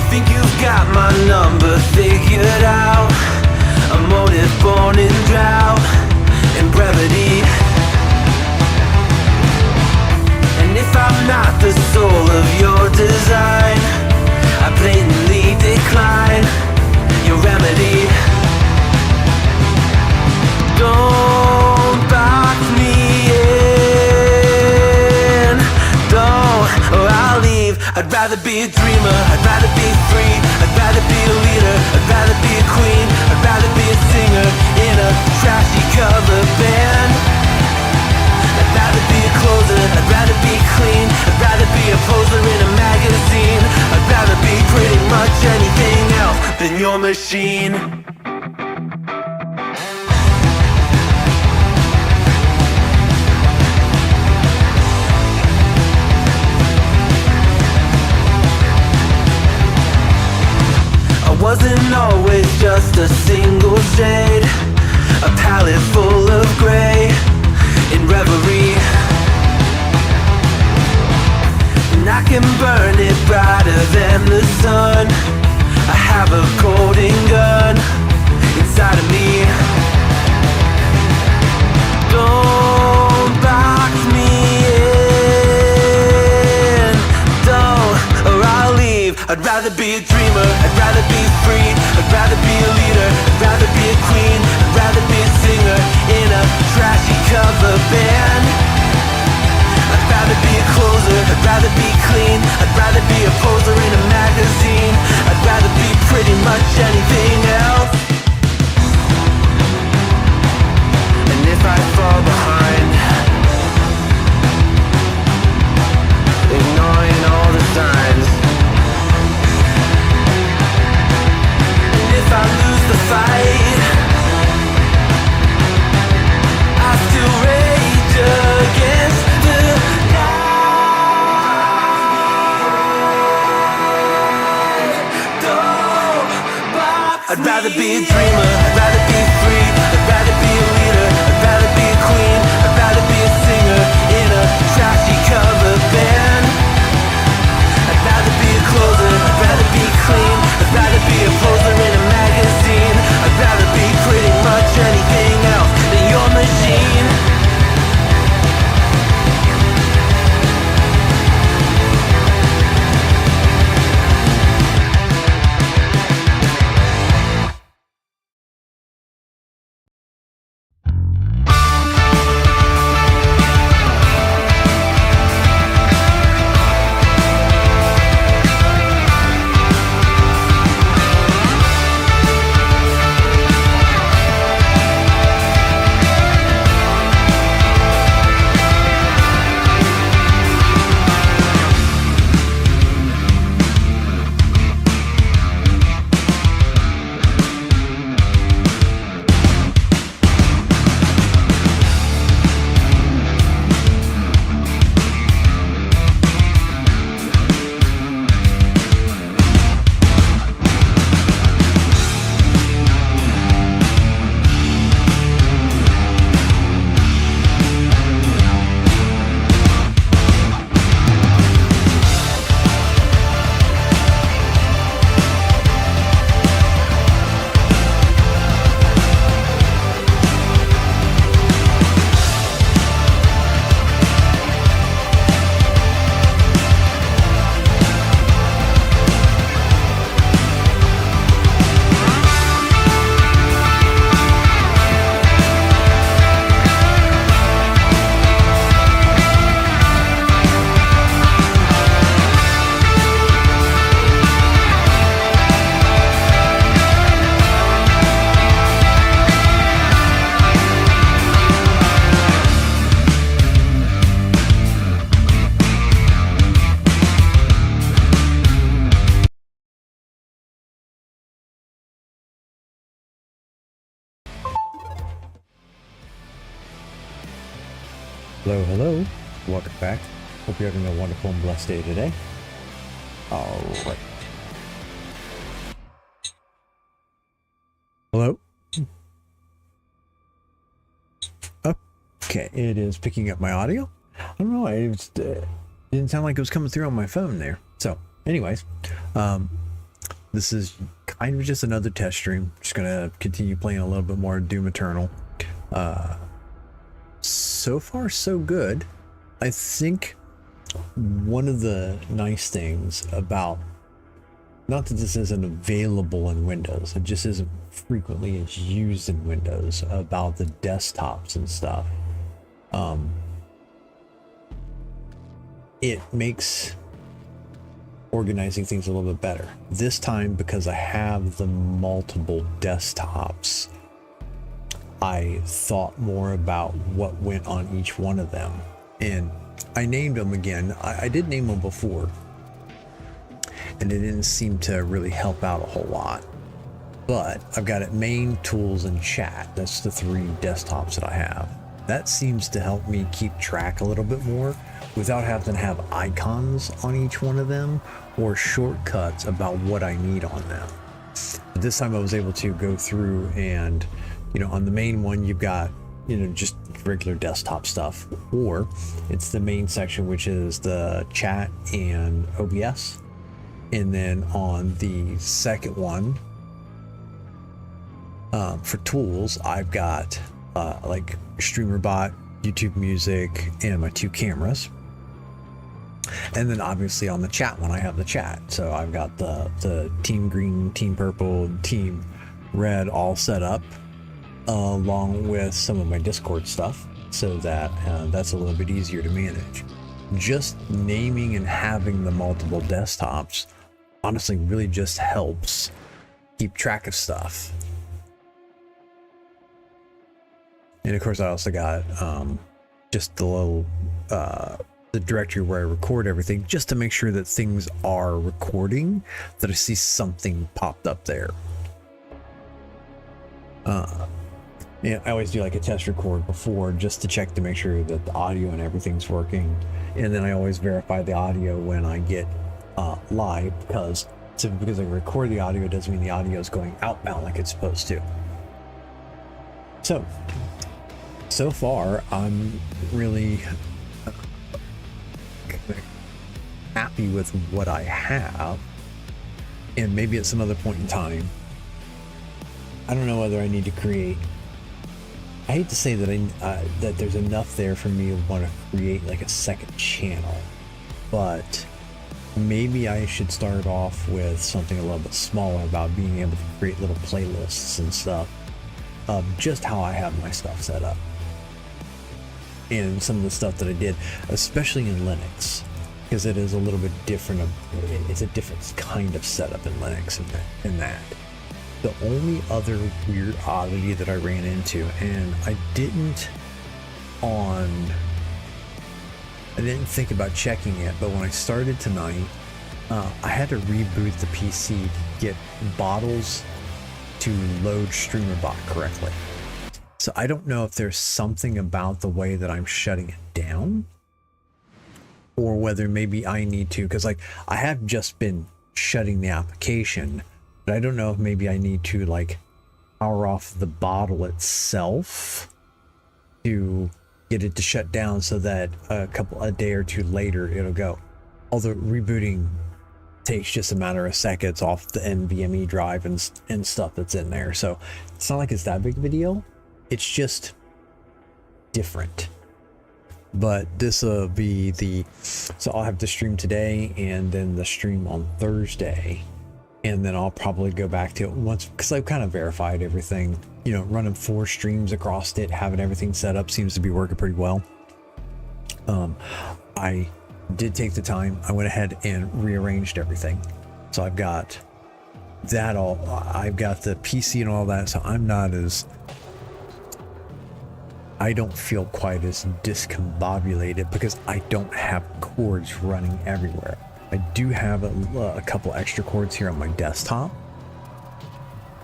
think you've got my number figured out. A motive born in drought and brevity. And if I'm not the soul of your design, I blatantly decline your remedy. Don't box me in, don't, or I'll leave. I'd rather be a dreamer, I'd rather be free, I'd rather be a leader, I'd rather be a queen, I'd rather be a singer in a trashy cover band. I'd rather be a closer, I'd rather be clean, I'd rather be a poser in a magazine, I'd rather be pretty much anything else than your machine. Wasn't always just a single shade, a palette full of gray in reverie. And I can burn it brighter than the sun. I have a golden gun inside of me. Don't box me in, don't, or I'll leave. I'd rather be a dreamer, I'd rather be free, I'd rather be a leader, I'd rather be a queen, I'd rather be a singer in a trashy cover band. I'd rather be a closer, I'd rather be clean, I'd rather be a poser in a magazine, I'd rather be pretty much anything else. And if I fall behind, ignoring all the signs, if I lose the fight, I still rage against the night. I'd rather be a dreamer, I'd rather be free, I'd rather be a leader, I'd rather be a queen, I'd rather be a singer in a trashy cover band. I'd rather be a closer, I'd rather be clean, I'd rather be a poser in a magazine, I'd rather be pretty much anything else than your machine. Hello, welcome back. Hope you're having a wonderful and blessed day today. All right. Hello? Okay, it is picking up my audio. I don't know, it didn't sound like it was coming through on my phone there. So, anyways, this is kind of just another test stream. Just gonna continue playing a little bit more Doom Eternal. So far, so good. I think one of the nice things about, not that this isn't available in Windows, it just isn't frequently as used in Windows, about the desktops and stuff. It makes organizing things a little bit better. This time, because I have the multiple desktops, I thought more about what went on each one of them. And I named them again. I did name them before, and it didn't seem to really help out a whole lot. But I've got it main, tools, and chat. That's the 3 desktops that I have. That seems to help me keep track a little bit more without having to have icons on each one of them or shortcuts about what I need on them. But this time I was able to go through and, you know, on the main one, you've got, you know, just regular desktop stuff, or it's the main section, which is the chat and OBS. And then on the second one, for tools, I've got like StreamerBot, YouTube Music, and my 2 cameras. And then obviously on the chat one, I have the chat. So I've got the Team Green, Team Purple, Team Red all set up, along with some of my Discord stuff, so that that's a little bit easier to manage. Just naming and having the multiple desktops honestly really just helps keep track of stuff. And of course I also got just the little the directory where I record everything, just to make sure that things are recording, that I see something popped up there. Yeah, I always do like a test record before, just to check to make sure that the audio and everything's working. And then I always verify the audio when I get live, because I record the audio doesn't mean the audio is going outbound like it's supposed to. So far, I'm really happy with what I have, and maybe at some other point in time, I don't know whether I need to create. I hate to say that that there's enough there for me to want to create like a second channel, but maybe I should start off with something a little bit smaller, about being able to create little playlists and stuff of just how I have my stuff set up. And some of the stuff that I did, especially in Linux, because it is a little bit different. It's a different kind of setup in Linux in that. The only other weird oddity that I ran into, and I didn't think about checking it, but when I started tonight, I had to reboot the PC to get bottles to load StreamerBot correctly. So I don't know if there's something about the way that I'm shutting it down, or whether maybe I need to, because like I have just been shutting the application, but I don't know if maybe I need to like power off the bottle itself to get it to shut down, so that a day or two later it'll go. Although rebooting takes just a matter of seconds off the NVMe drive and stuff that's in there, so it's not like it's that big of a deal. It's just different. But this will be so I'll have the stream today, and then the stream on Thursday, and then I'll probably go back to it once, because I've kind of verified everything. You know, running 4 streams across it, having everything set up seems to be working pretty well. I did take the time. I went ahead and rearranged everything, so I've got that all. I've got the PC and all that, so I don't feel quite as discombobulated, because I don't have cords running everywhere. I do have a couple extra cords here on my desktop.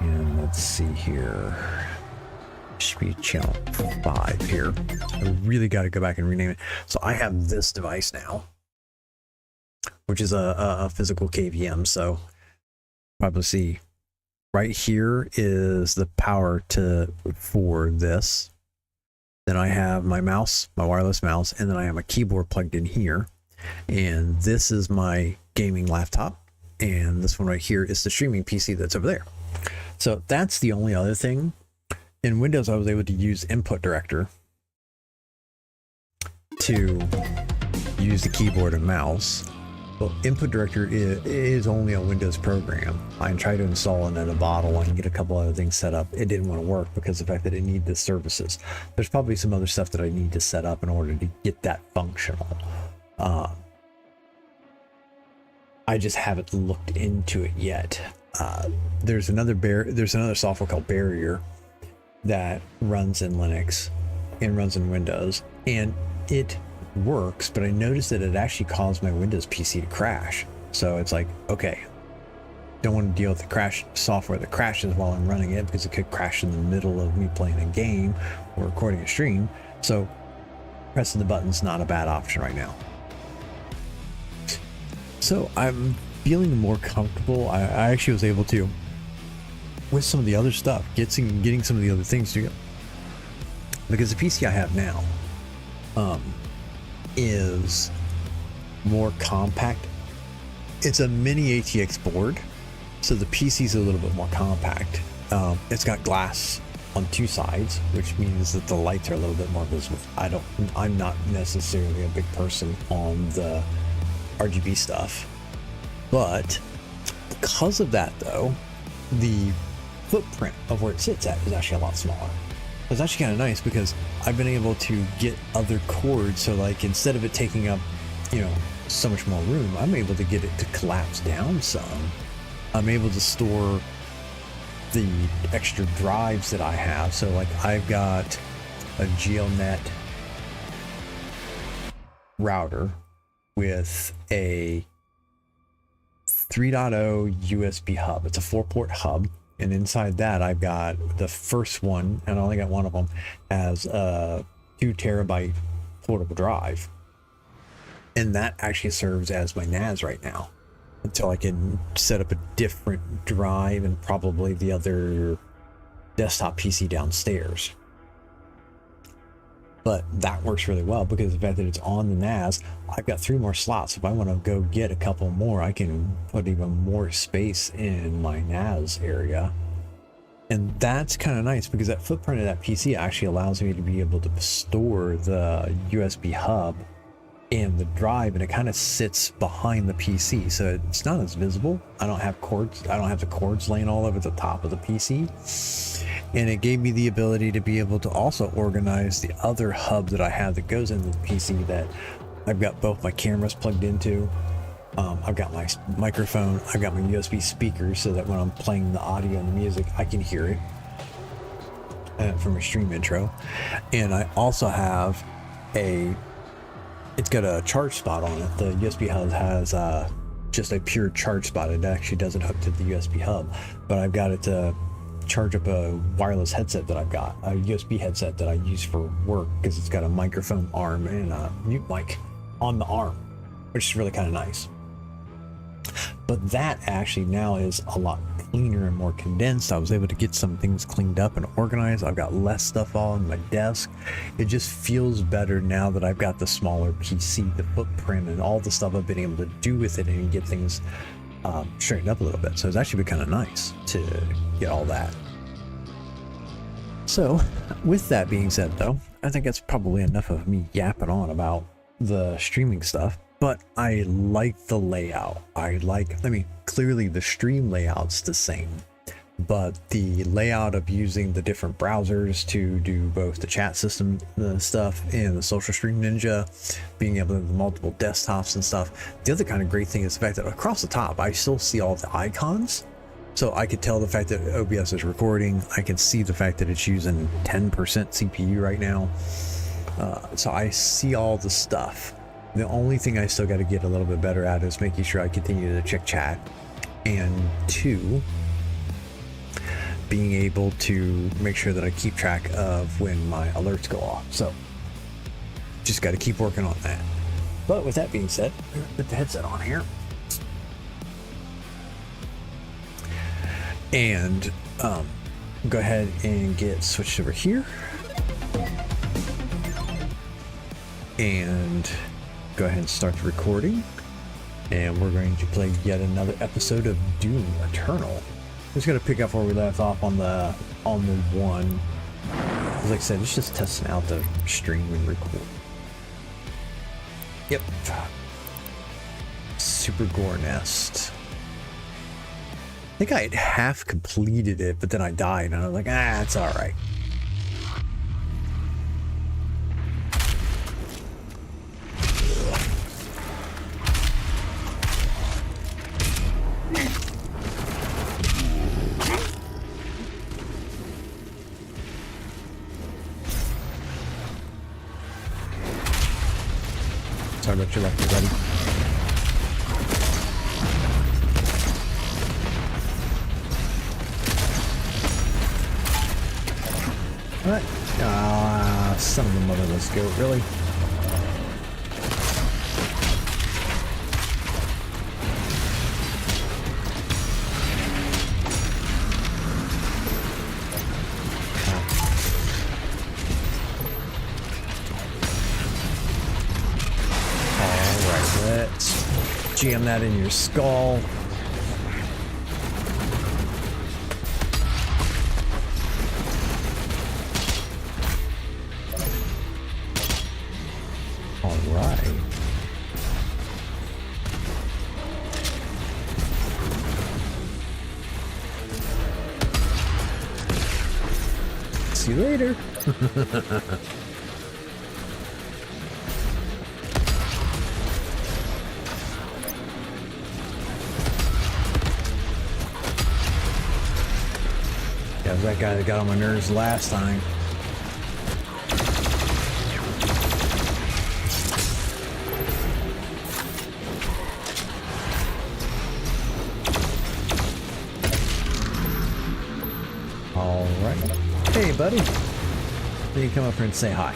And let's see here. Should be channel 5 here. I really got to go back and rename it. So I have this device now. which is a physical KVM. So probably see right here is the power for this. Then I have my mouse, my wireless mouse, and then I have my keyboard plugged in here. And this is my gaming laptop. And this one right here is the streaming PC that's over there. So that's the only other thing. In Windows, I was able to use Input Director to use the keyboard and mouse. Well, Input Director is only a Windows program. I tried to install it in a bottle and get a couple other things set up. It didn't want to work because of the fact that it needed the services. There's probably some other stuff that I need to set up in order to get that functional. I just haven't looked into it yet. There's another software called Barrier that runs in Linux and runs in Windows, and it works, but I noticed that it actually caused my Windows PC to crash. So it's like, okay, don't want to deal with the crash software that crashes while I'm running it, because it could crash in the middle of me playing a game or recording a stream. So pressing the button's not a bad option right now. So I'm feeling more comfortable. I actually was able to, with some of the other stuff, getting some of the other things together, because the PC I have now is more compact. It's a mini ATX board, so the PC's a little bit more compact. It's got glass on two sides, which means that the lights are a little bit more visible. I'm not necessarily a big person on the RGB stuff, but because of that though, the footprint of where it sits at is actually a lot smaller. It's actually kind of nice because I've been able to get other cords, so like instead of it taking up, so much more room, I'm able to get it to collapse down some. I'm able to store the extra drives that I have. So like I've got a GeoNet router with a 3.0 USB hub. It's a 4-port hub, and inside that I've got the first one, and I only got one of them, as a 2 terabyte portable drive, and that actually serves as my NAS right now until I can set up a different drive and probably the other desktop PC downstairs. But that works really well because of the fact that it's on the NAS. I've got 3 more slots. If I want to go get a couple more, I can put even more space in my NAS area. And that's kind of nice because that footprint of that PC actually allows me to be able to store the USB hub and the drive, and it kind of sits behind the PC, so it's not as visible. I don't have cords. I don't have the cords laying all over the top of the PC. And it gave me the ability to be able to also organize the other hub that I have that goes into the PC, that I've got both my cameras plugged into. I've got my microphone. I've got my USB speakers so that when I'm playing the audio and the music, I can hear it from a stream intro. And I also have it's got a charge spot on it. The USB hub has just a pure charge spot. It actually doesn't hook to the USB hub, but I've got it to charge up a wireless headset that I've got, a USB headset that I use for work, because it's got a microphone arm and a mute mic on the arm, which is really kind of nice. But that actually now is a lot cleaner and more condensed. I was able to get some things cleaned up and organized. I've got less stuff on my desk. It just feels better now that I've got the smaller PC, the footprint, and all the stuff I've been able to do with it and get things straightened up a little bit. So it's actually been kind of nice to get all that. So with that being said though, I think that's probably enough of me yapping on about the streaming stuff. But I like the layout. Clearly the stream layout's the same, but the layout of using the different browsers to do both the chat system stuff and the Social Stream Ninja, being able to have multiple desktops and stuff. The other kind of great thing is the fact that across the top, I still see all the icons. So I could tell the fact that OBS is recording. I can see the fact that it's using 10% CPU right now. So I see all the stuff. The only thing I still got to get a little bit better at is making sure I continue to check chat, and 2, being able to make sure that I keep track of when my alerts go off. So just got to keep working on that. But with that being said, put the headset on here. And go ahead and get switched over here. And go ahead and start the recording. And we're going to play yet another episode of Doom Eternal. Just gonna pick up where we left off on the one. Like I said, it's just testing out the stream and record. Yep. Super Gore Nest. I think I had half completed it, but then I died, and I was like, it's all right. Sorry about your luck, buddy. What? Ah, son of a motherless goat, really? Jam that in your skull. All right. See you later. That guy that got on my nerves last time. All right. Hey, buddy. You can come up here and say hi.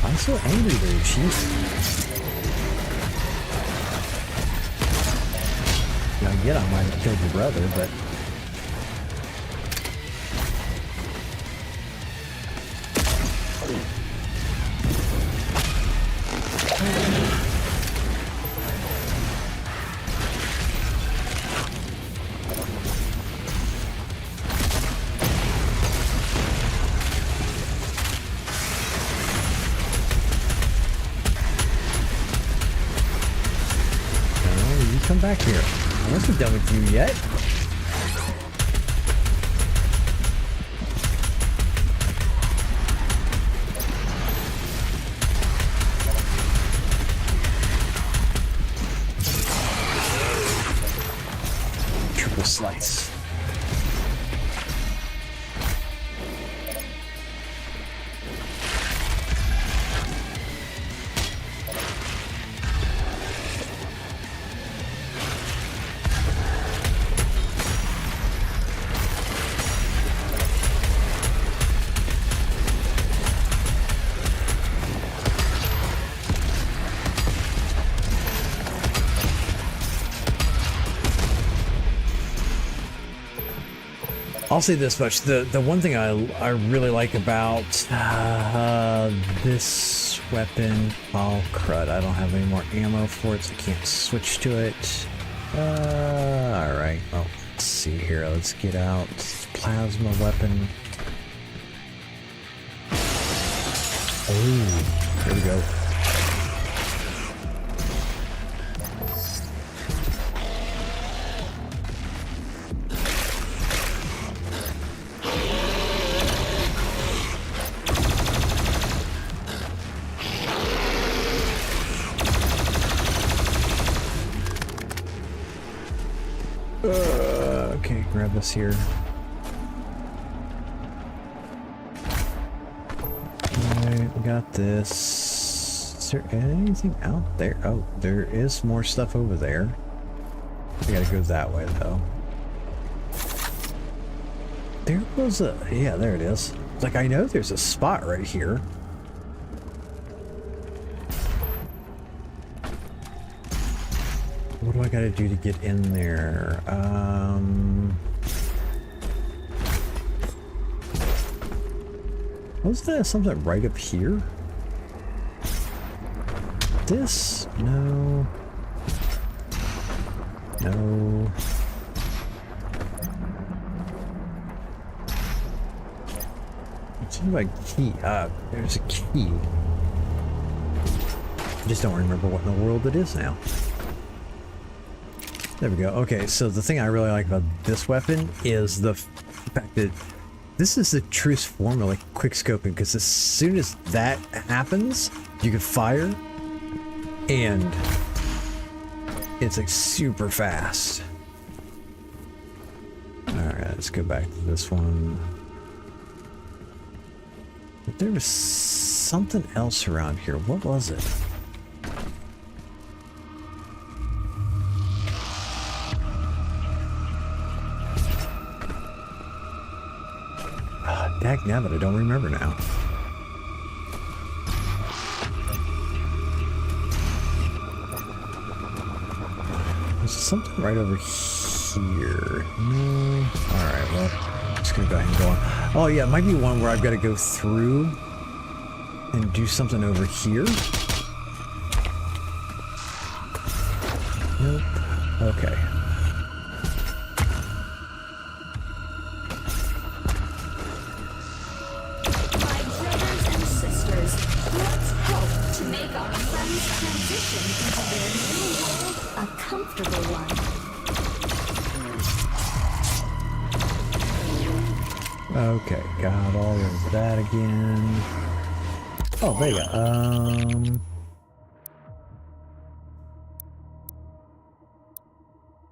I'm so angry there, Chief. Now, I get I might have killed your brother, but... come back here. I wasn't done with you yet. Triple slice. I'll say this much: the one thing I really like about this weapon, oh crud, I don't have any more ammo for it, so I can't switch to it. All right, well, let's see here. Let's get out plasma weapon. Oh, there we go. grab this here. Alright, we got this. Is there anything out there? Oh, there is more stuff over there. I gotta go that way though. There was a... yeah, there it is. Like, I know there's a spot right here. What do I gotta do to get in there? Was there something right up here? This? No. No. It seems like key. There's a key. I just don't remember what in the world it is now. There we go. Okay, so the thing I really like about this weapon is the fact that this is the truest form of like quick scoping, because as soon as that happens, you can fire and it's like super fast. Alright, let's go back to this one. But there was something else around here. What was it? Dagnabbit, I don't remember now. There's something right over here. No. Alright, well, I'm just gonna go ahead and go on. Oh yeah, it might be one where I've got to go through and do something over here. Nope. Okay. Okay, got all of that again. Oh, there you go.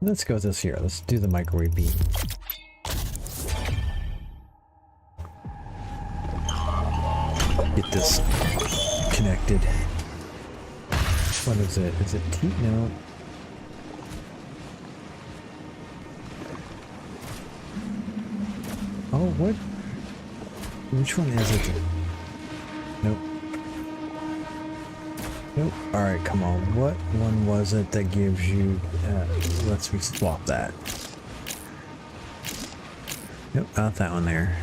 Let's go with this here. Let's do the microwave beam. Get this connected. What is it? Is it T? No. Oh, what? Which one is it? Nope. Nope. Alright, come on. What one was it that gives you... let's swap that. Nope, not that one there.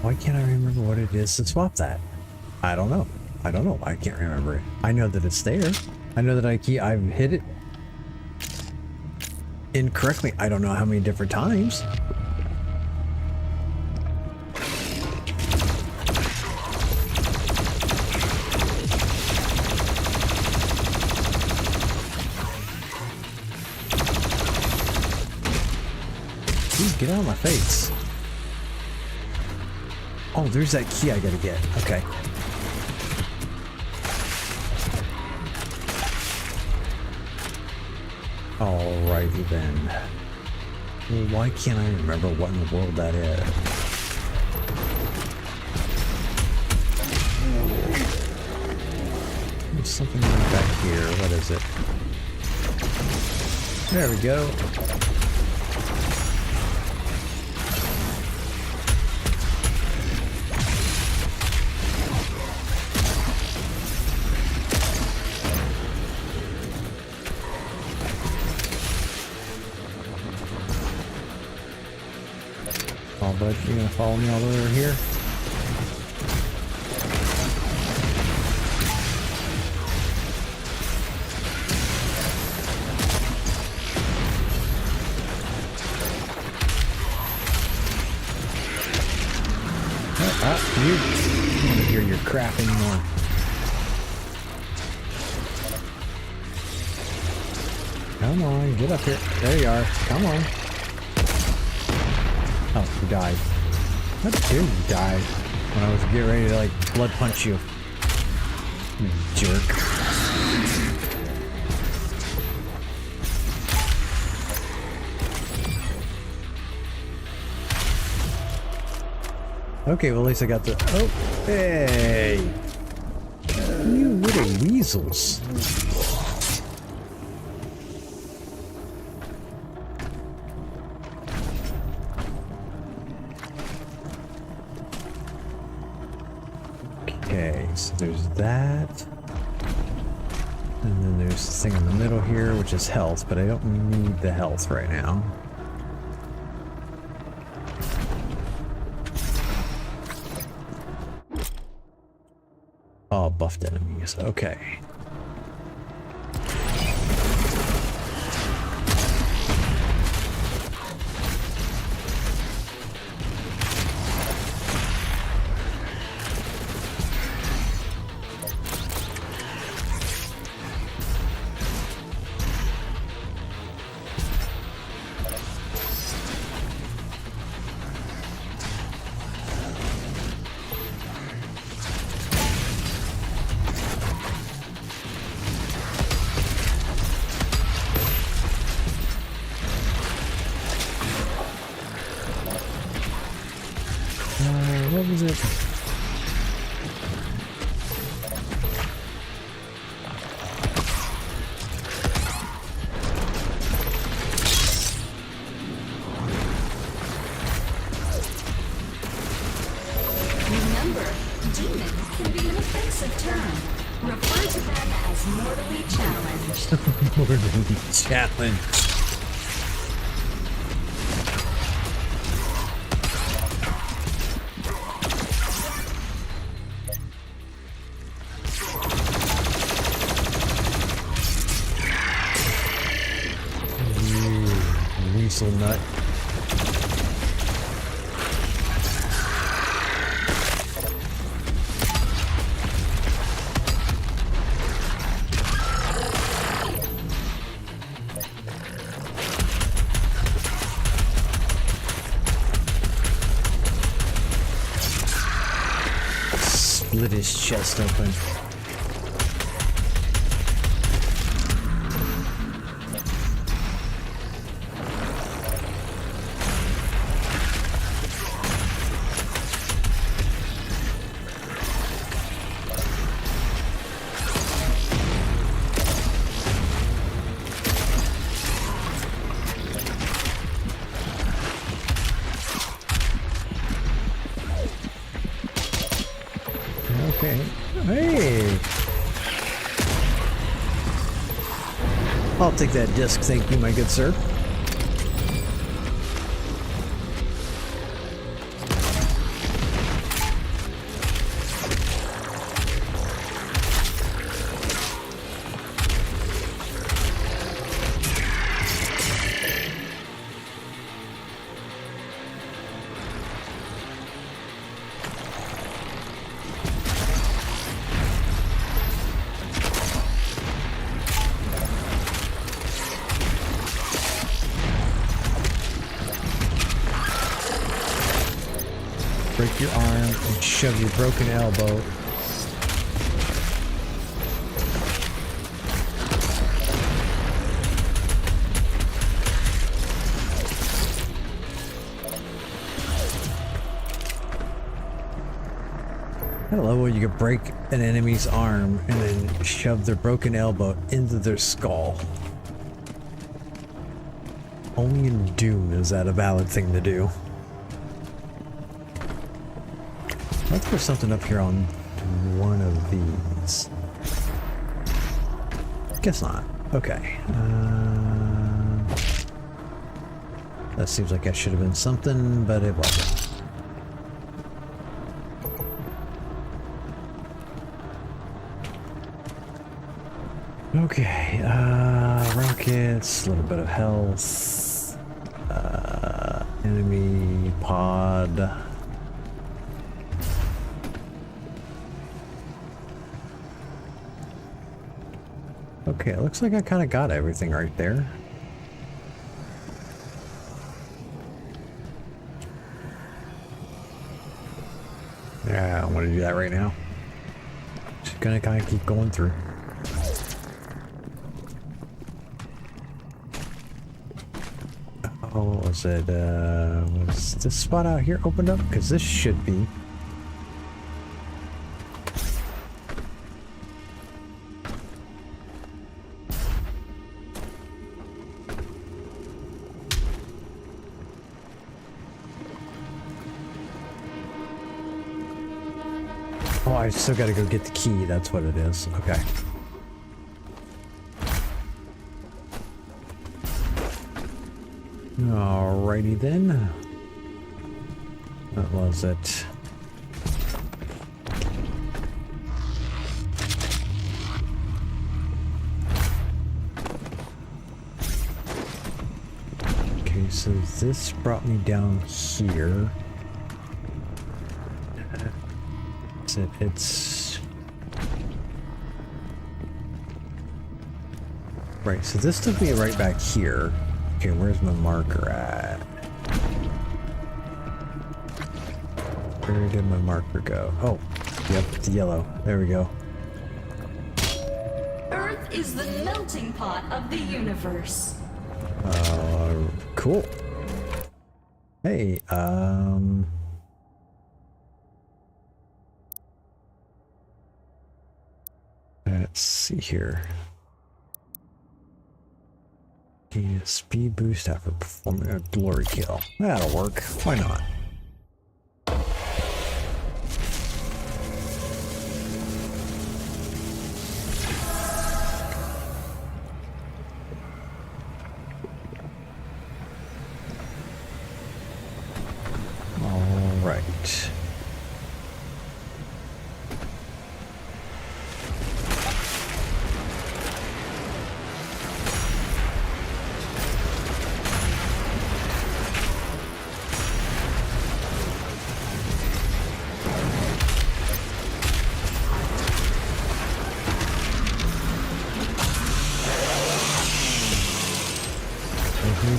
Why can't I remember what it is to swap that? I don't know. I don't know. I can't remember it. I know that it's there. I know that I've hit it incorrectly. I don't know how many different times. Dude, get out of my face. Oh, there's that key I gotta get. Okay. Alrighty then. Well, why can't I remember what in the world that is? There's something right back here. What is it? There we go. Bud, you gonna follow me all the way over here? You don't want to hear your crap anymore. Come on, get up here. There you are. Come on. Oh, you died. How dare you die when I was getting ready to, like, blood punch you? You jerk. Okay, well, at least I got the... Oh, hey! You little weasels. Okay, so there's that. And then there's this thing in the middle here, which is health, but I don't need the health right now. Oh, buffed enemies. Okay. What was it? Remember, demon can be an offensive term. Refer to them as mortally challenged. Mortally challenged. Weasel nut. Split his chest open. Okay. Hey! I'll take that disc, thank you, my good sir. Break your arm and shove your broken elbow. I love when you can break an enemy's arm and then shove their broken elbow into their skull. Only in Doom is that a valid thing to do. Let's put something up here on one of these. Guess not. Okay. That seems like that should have been something, but it wasn't. Okay. Rockets, a little bit of health. Enemy pod. Okay, it looks like I kind of got everything right there. want to do that right now. Just gonna kind of keep going through. Oh, was it, was this spot out here opened up? Because this should be. Oh, I still gotta go get the key, that's what it is. Okay. Alrighty then. What was it? Okay, so this brought me down here. It's right, so this took me right back here. Okay, where's my marker at? Where did my marker go? Oh, yep, the yellow. There we go. Earth is the melting pot of the universe. Cool. Hey, let's see here. Gain a speed boost after performing a glory kill. That'll work. Why not? All right.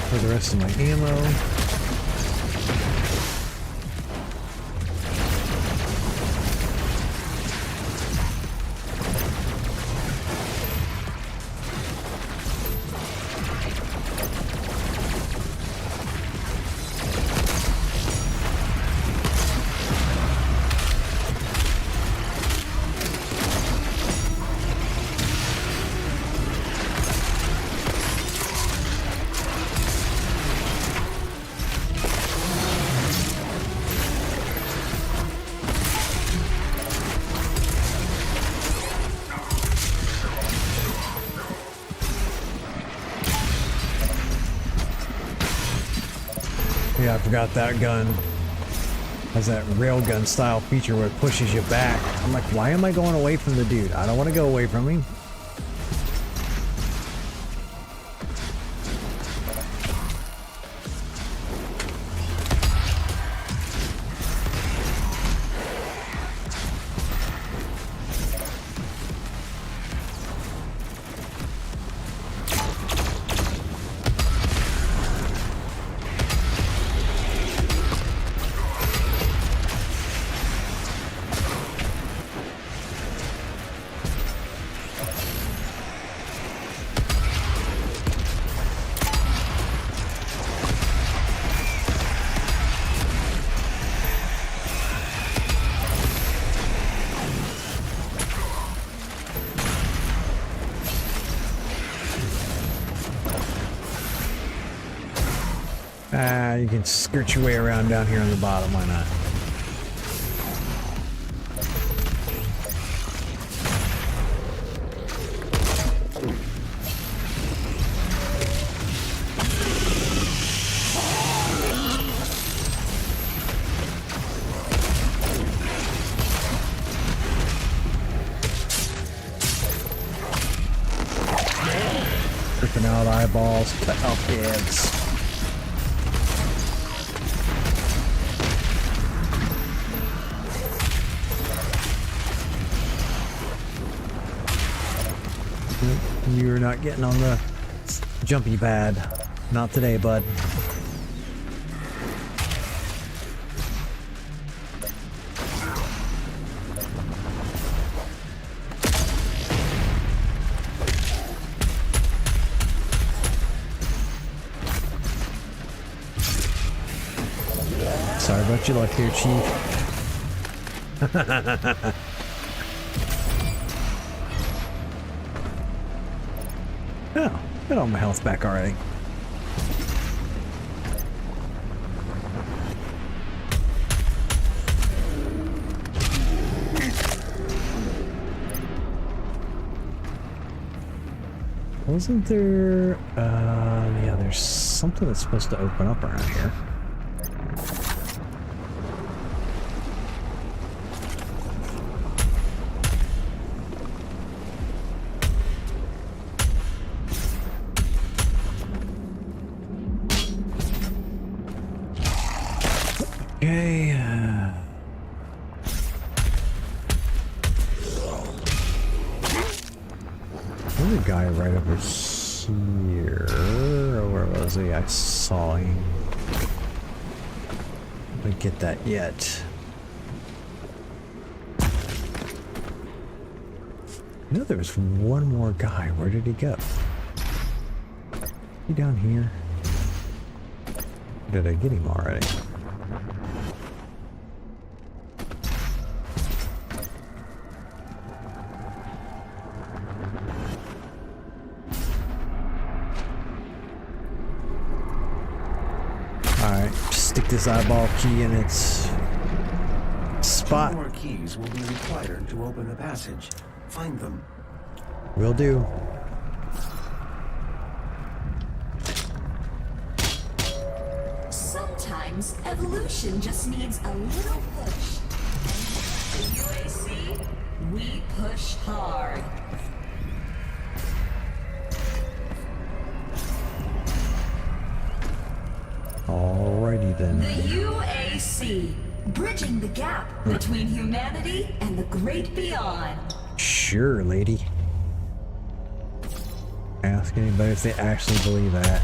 For the rest of my ammo. Yeah, I forgot that gun has that railgun style feature where it pushes you back. I'm like, why am I going away from the dude? I don't want to go away from him. You can skirt your way around down here on the bottom, why not? Ripping out eyeballs, cutting off heads. You're not getting on the jumpy pad. Not today, bud. about your luck here, Chief. Oh, got all my health back already. Wasn't there, yeah, there's something that's supposed to open up around here. Okay, there's a guy right over here. Or where was he? I saw him. I didn't get that yet. I know there was one more guy. Where did he go? He down here? Did I get him already? Alright, stick this eyeball key in its spot. 2 more keys will be required to open the passage. Find them. Will do. Sometimes evolution just needs a little push. The UAC, we push hard. Alrighty then. The UAC, bridging the gap between humanity and the great beyond. Sure, lady. Ask anybody if they actually believe that.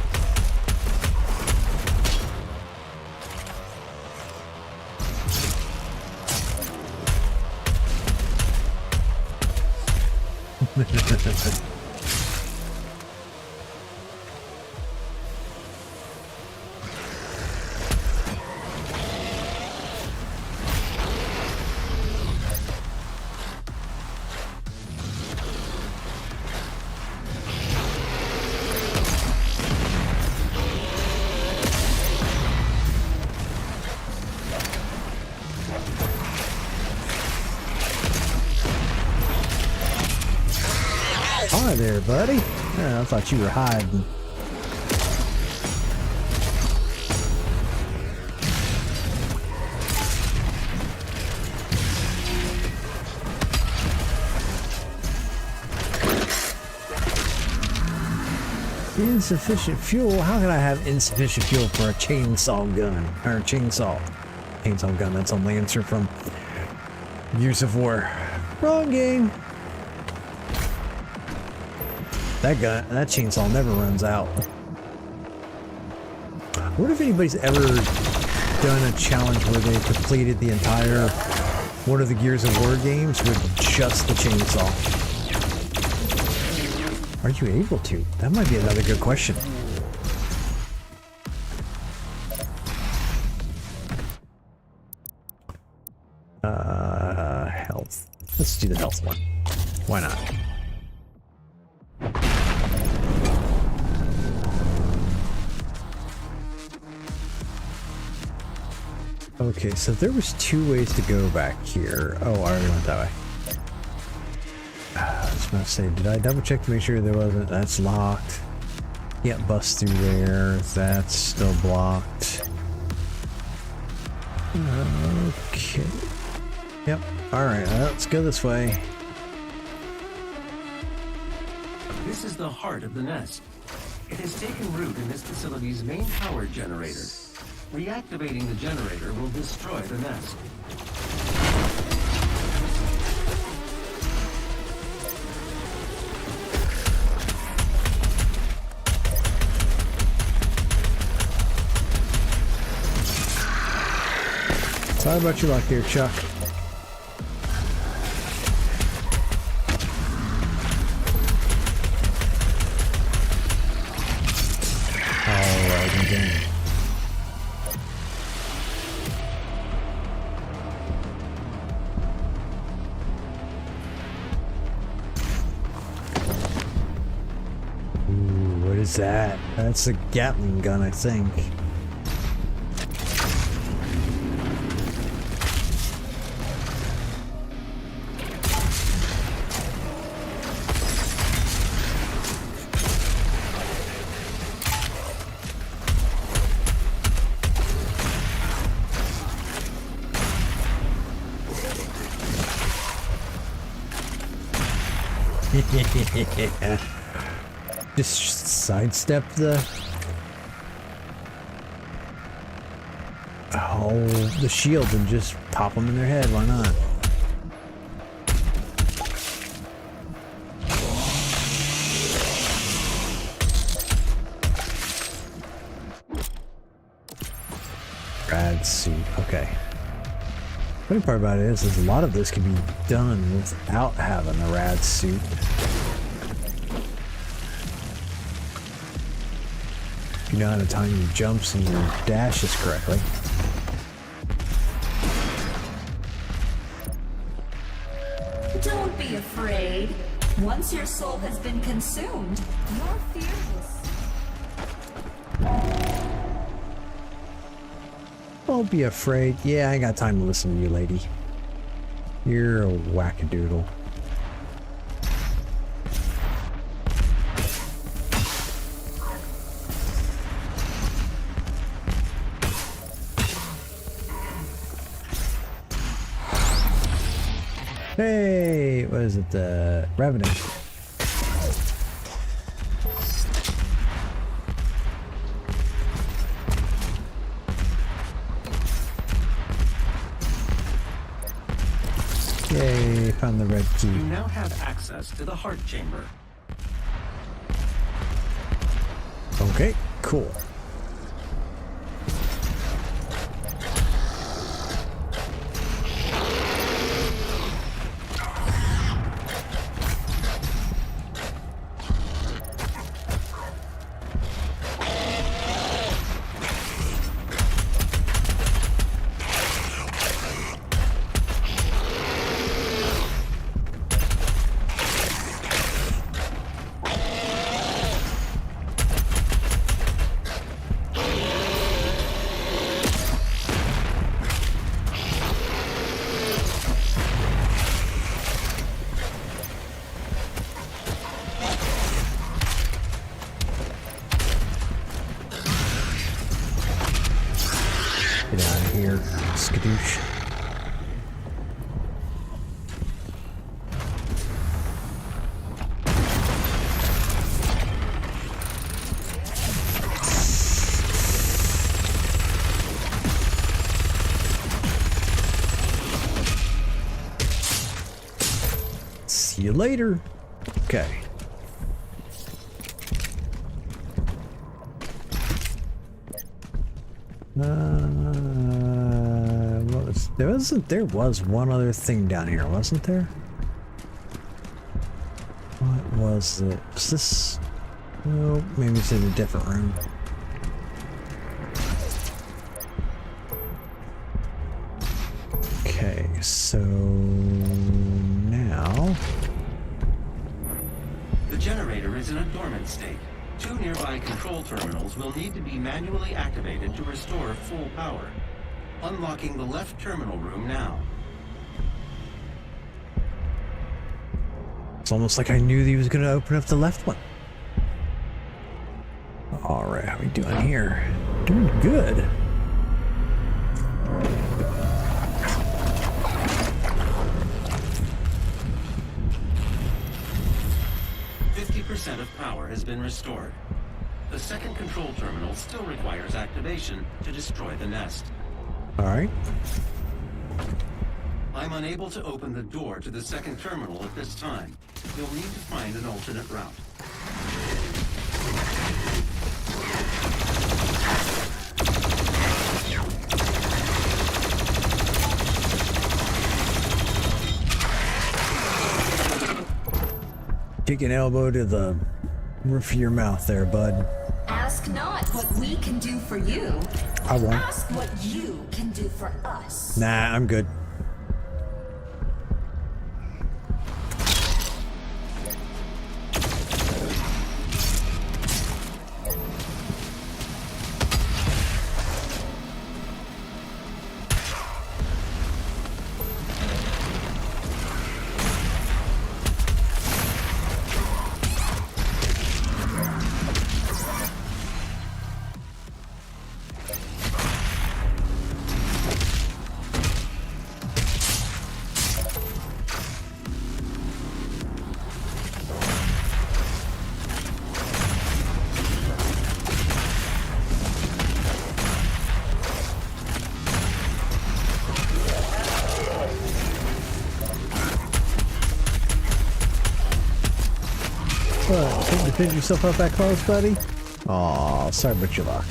Hi there, buddy. Yeah, I thought you were hiding. Insufficient fuel? How can I have insufficient fuel for a chainsaw gun? Or chainsaw gun, that's a Lancer from Gears of War. Wrong game. That chainsaw never runs out. What if anybody's ever done a challenge where they completed the entire one of the Gears of War games with just the chainsaw? Are you able to? That might be another good question. Health. Let's do the health one. Why not? Okay, so there was 2 ways to go back here. Oh, I already went that way. I was about to say, did I double check to make sure there wasn't? That's locked. Can't bust through there. That's still blocked. Okay. Yep. Alright, let's go this way. This is the heart of the nest. It has taken root in this facility's main power generator. Reactivating the generator will destroy the nest. Sorry about your luck here, Chuck. Alright, then. is that? That's a Gatling gun, I think. Just sidestep the the shield and just pop them in their head. Why not? Rad suit. Okay. The funny part about it is a lot of this can be done without having a rad suit. You know how to time your jumps and your dashes correctly. Don't be afraid. Once your soul has been consumed, your fear will... Don't be afraid. Yeah, I ain't got time to listen to you, lady. You're a wackadoodle. Hey, what is it? The Revenant. Yay, found the red key. You now have access to the heart chamber. Okay, cool. Get out of here, skadoosh. See you later. Okay. There was one other thing down here, wasn't there? What was it? Was this? Oh, maybe it's in a different room. Okay, so now The generator is in a dormant state. 2 nearby control terminals will need to be manually activated to restore full power. Unlocking the left terminal room now. it's almost like I knew that he was going to open up the left one. All right, how we doing here? Doing good. % of power has been restored. The second control terminal still requires activation to destroy the nest. All right. I'm unable to open the door to the second terminal at this time. You'll need to find an alternate route. Kick an elbow to the roof of your mouth there, bud. Ask not what we can do for you. I won't. Ask what you can do for us. Nah, I'm good. Can't defend yourself up that close, buddy? Aw, sorry about your luck.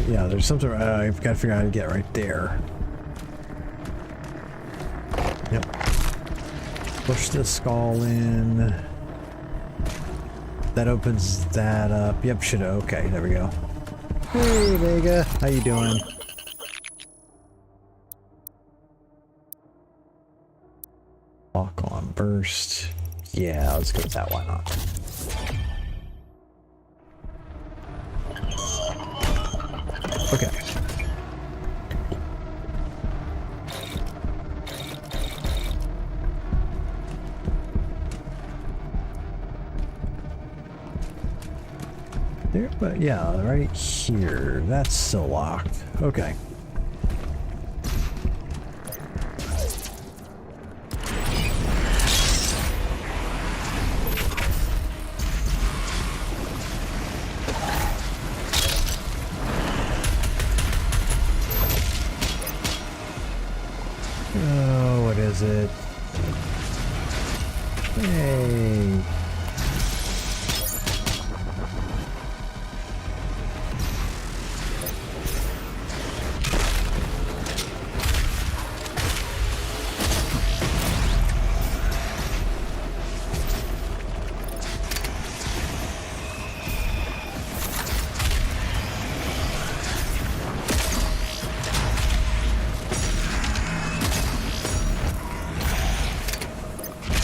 Yeah, there's something I've got to figure out how to get right there. Yep. Push the skull in. That opens that up. Yep, should okay, there we go. Hey Vega, how you doing? Lock on burst. Yeah, let's go with that, why not? Okay. There, but yeah, right here. That's still locked. Okay. Oh, what is it? Hey.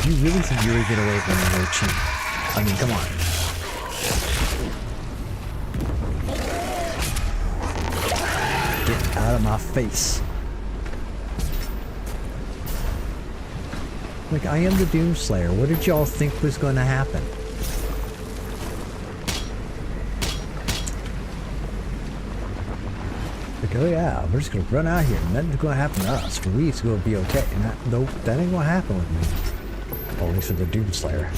You really think you would get away from me, no cheat? I mean, come on. Get out of my face. Like, I am the Doomslayer. What did y'all think was going to happen? Like, oh yeah, we're just going to run out here. Nothing's going to happen to us. We're going to be okay. And nope, that ain't going to happen with me. Well, at least with the Doomslayer.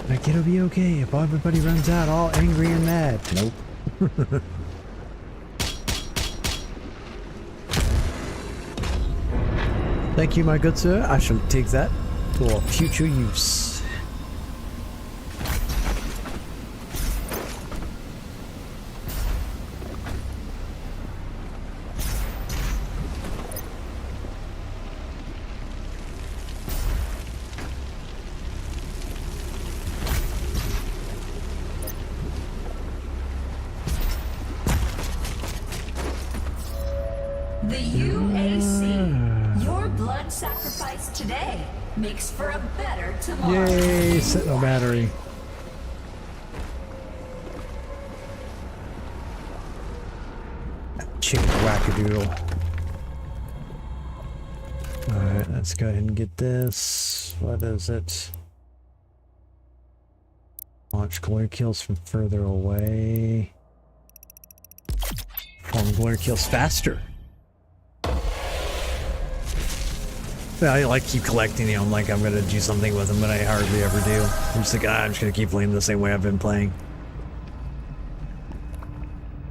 Like, it'll be okay if everybody runs out all angry and mad. Nope. Thank you, my good sir. I shall take that for future use. The UAC. Your blood sacrifice today makes for a better tomorrow. Yay, Sentinel battery. Chicken wackadoodle. Alright, let's go ahead and get this. What is it? Launch glory kills from further away. Perform glory kills faster. Yeah, I like keep collecting them, like I'm gonna do something with them, but I hardly ever do. I'm just like, I'm just gonna keep playing the same way I've been playing.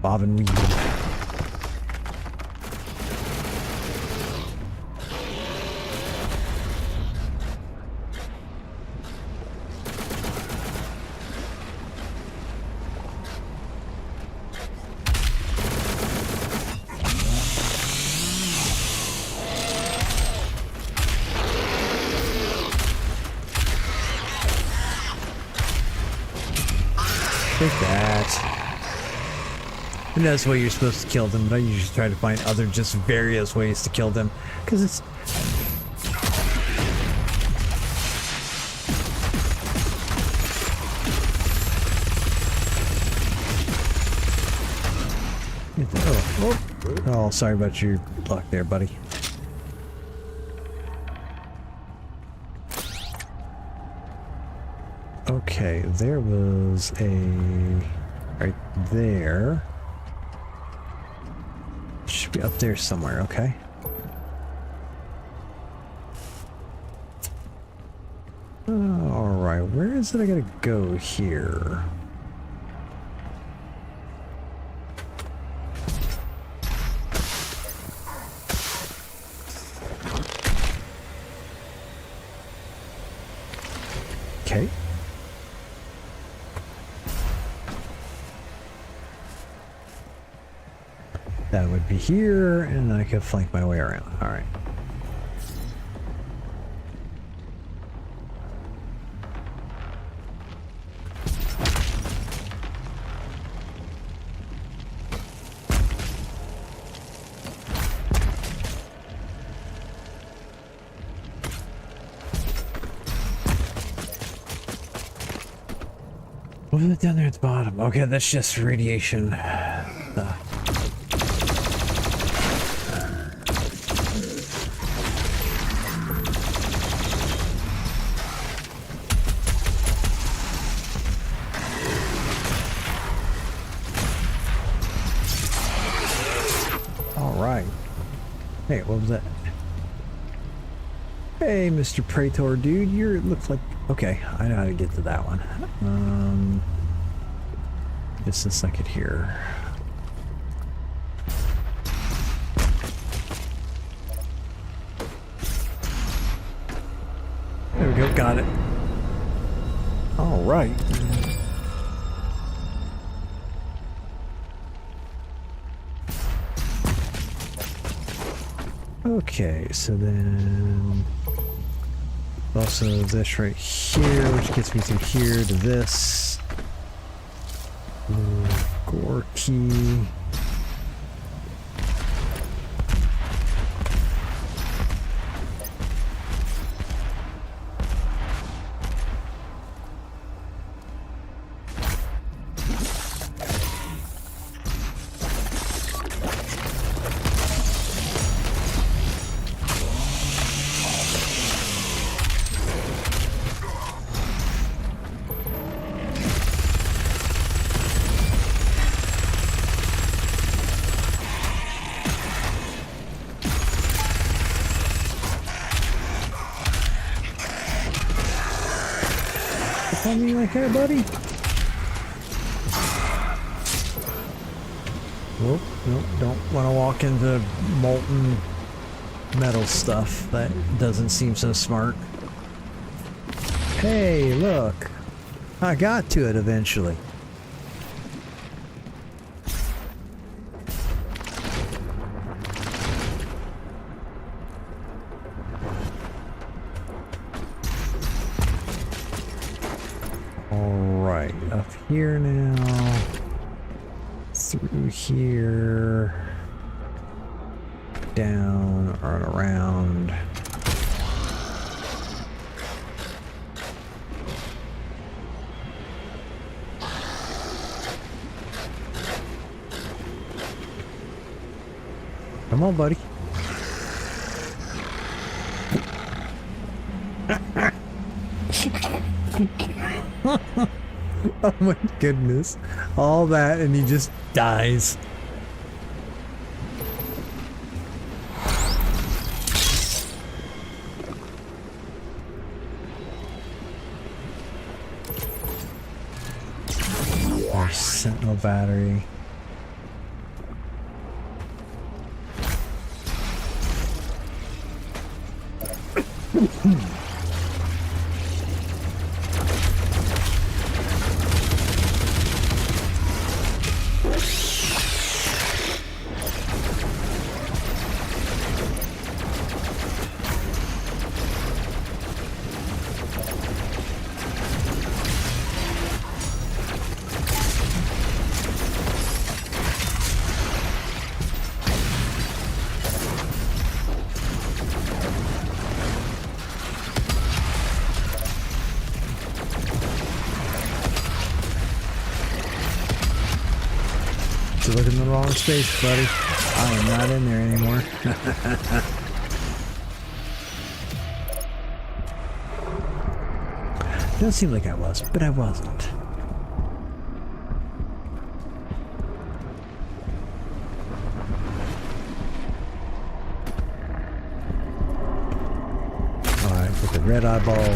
Bob and weave. Take that. And that's the way you're supposed to kill them, but I usually try to find other just various ways to kill them. Because it's... Oh, sorry about your luck there, buddy. Okay, there was a... right there. Should be up there somewhere, okay. Alright, where is it I gotta go here? Okay. That would be here, and then I could flank my way around. Alright. What was it down there at the bottom? Okay, that's just radiation. All right. Hey, what was that? Hey, Mr. Praetor, dude, it looks like... Okay, I know how to get to that one. Just a second here. There we go, got it. All right. Okay, so then... Also this right here, which gets me through here to this. Gorky. On me like that, buddy? Nope, nope, don't want to walk into molten metal stuff. That doesn't seem so smart. Hey, look. I got to it eventually. Up here now, through here, down and around. Come on, buddy. Oh my goodness. All that and he just dies. Our Sentinel battery. You look in the wrong space, buddy. I am not in there anymore. Doesn't seem like I was, but I wasn't. Alright, with the red eyeball.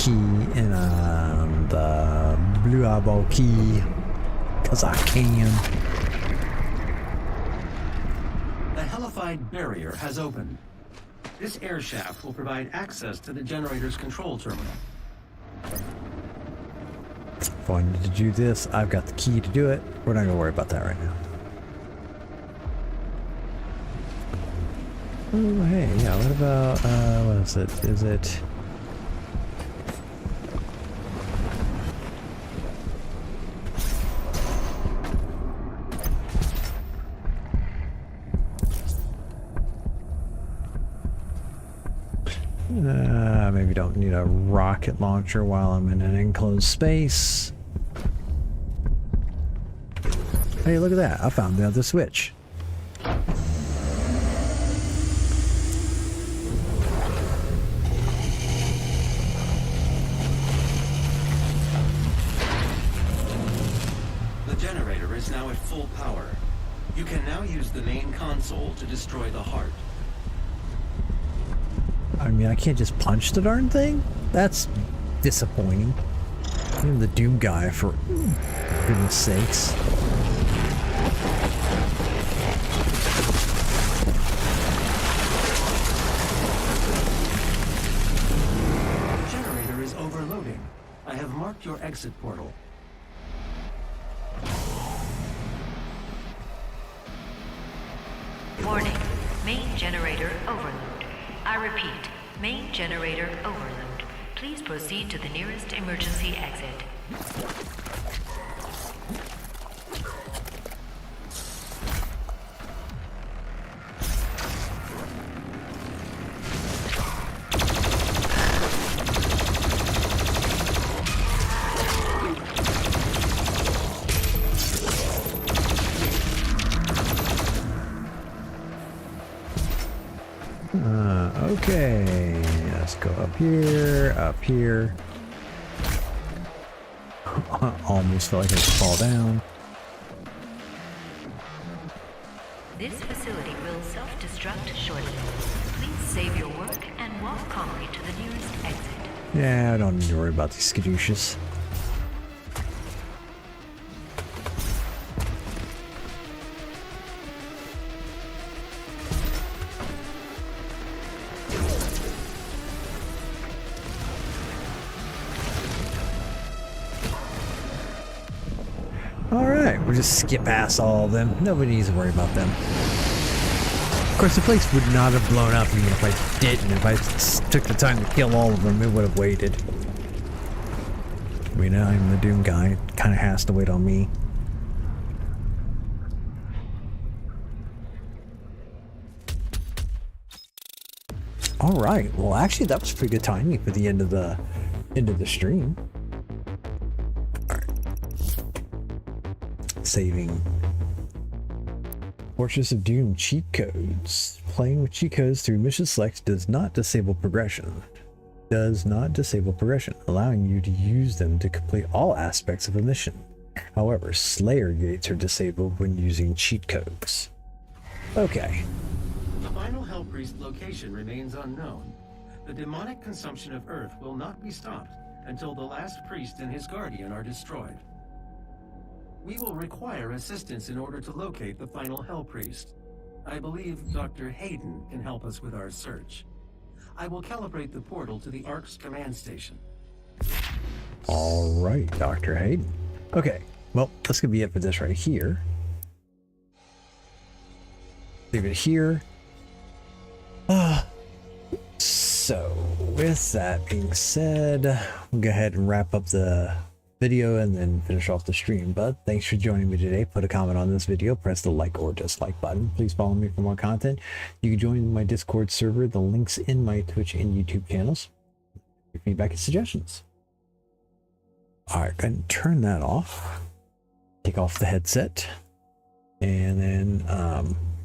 key and the blue eyeball key because I can. The hellified barrier has opened. This air shaft will provide access to the generator's control terminal. If I wanted to do this, I've got the key to do it. We're not gonna worry about that right now. Oh, hey, yeah, what about, what is it? Is it... maybe don't need a rocket launcher while I'm in an enclosed space. Hey, look at that. I found the other switch. The generator is now at full power. You can now use the main console to destroy the heart. I mean, I can't just punch the darn thing? That's disappointing. I'm the Doom guy, for goodness sakes. The generator is overloading. I have marked your exit portal. Warning, main generator overload. I repeat, main generator overload. Please proceed to the nearest emergency exit. Okay, let's go up here, up here. Almost felt like I could fall down. This facility will self-destruct shortly. Please save your work and walk calmly to the nearest exit. Yeah, I don't need to worry about these skadooshas. Alright, we'll just skip past all of them. Nobody needs to worry about them. Of course, the place would not have blown up even if I didn't. If I took the time to kill all of them, it would have waited. I mean, I'm the Doom guy. It kind of has to wait on me. Alright, well actually that was pretty good timing for the end of the stream. Saving. Fortress of Doom cheat codes. Playing with cheat codes through mission select does not disable progression. Allowing you to use them to complete all aspects of a mission. However, Slayer gates are disabled when using cheat codes. Okay. The final Hellpriest location remains unknown. The demonic consumption of Earth will not be stopped until the last priest and his guardian are destroyed. We will require assistance in order to locate the final Hellpriest. I believe Dr. Hayden can help us with our search. I will calibrate the portal to the Ark's command station. Alright, Dr. Hayden. Okay, well, that's gonna be it for this right here. Leave it here. So, with that being said, we'll go ahead and wrap up the video and then finish off the stream. But thanks for joining me today. Put a comment on this video, press the like or dislike button. Please follow me for more content. You can join my Discord server, the links in my Twitch and YouTube channels. Your feedback and suggestions. Alright, go ahead and turn that off. Take off the headset. And then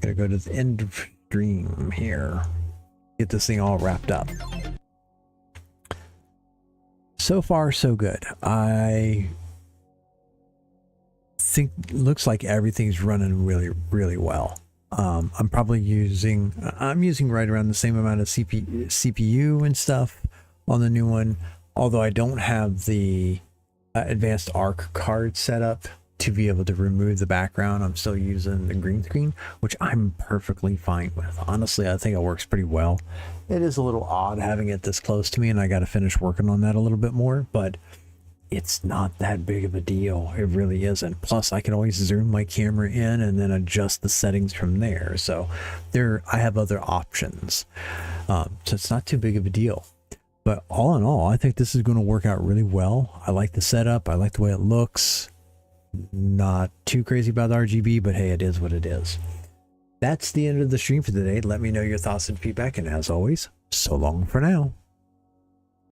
gonna go to the end of stream here. Get this thing all wrapped up. So far, so good. I think looks like everything's running really well. I'm using right around the same amount of CPU and stuff on the new one. Although I don't have the advanced arc card set up to be able to remove the background, I'm still using the green screen, which I'm perfectly fine with. Honestly, I think it works pretty well. It is a little odd having it this close to me, and I got to finish working on that a little bit more, but it's not that big of a deal. It really isn't. Plus, I can always zoom my camera in and then adjust the settings from there. So I have other options. So it's not too big of a deal. But all in all, I think this is going to work out really well. I like the setup. I like the way it looks. Not too crazy about the RGB, but hey, it is what it is. That's the end of the stream for today. Let me know your thoughts and feedback. And as always, so long for now.